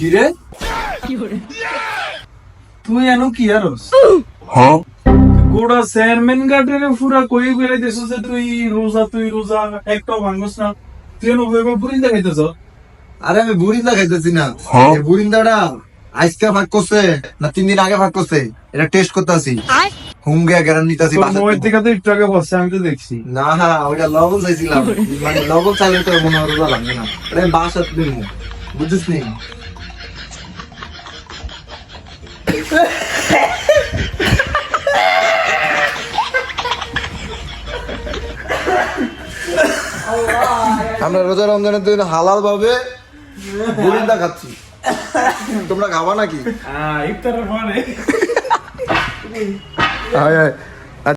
কিরে তুই এনো কি আরস গোড়া চেয়ারম্যান গার্ডেনে পুরা কই বেড়াইতেছ যে তুই রোজা একটা ভাঙস না তুই এনো বুড়িন্দা খাইতেছ। আরে আমি বুড়িন্দা খাইতেছি না, এই বুড়িন্দাটা আজকে ভাগ করছে না 3 দিন আগে ভাগ করছে, এটা টেস্ট করতেছি। হুমগে গ্যারান্টি নিতেছি। মোবাইল থেকে তো একটু আগে বসছে, আমি তো দেখছি। না হ্যাঁ ওইটা লবণ চাইছিলাম, মানে লবণ চাইলে তো মনে হয় রোজা লাগবে না, এটা আমি বাসাত দিব, বুঝছিস নি? আমরা রোজা রমজানের দিন হালাল ভাবে বুড়িন্দা খাচ্ছি, তোমরা খাবা নাকি? ইফতারের পরে আয় আয়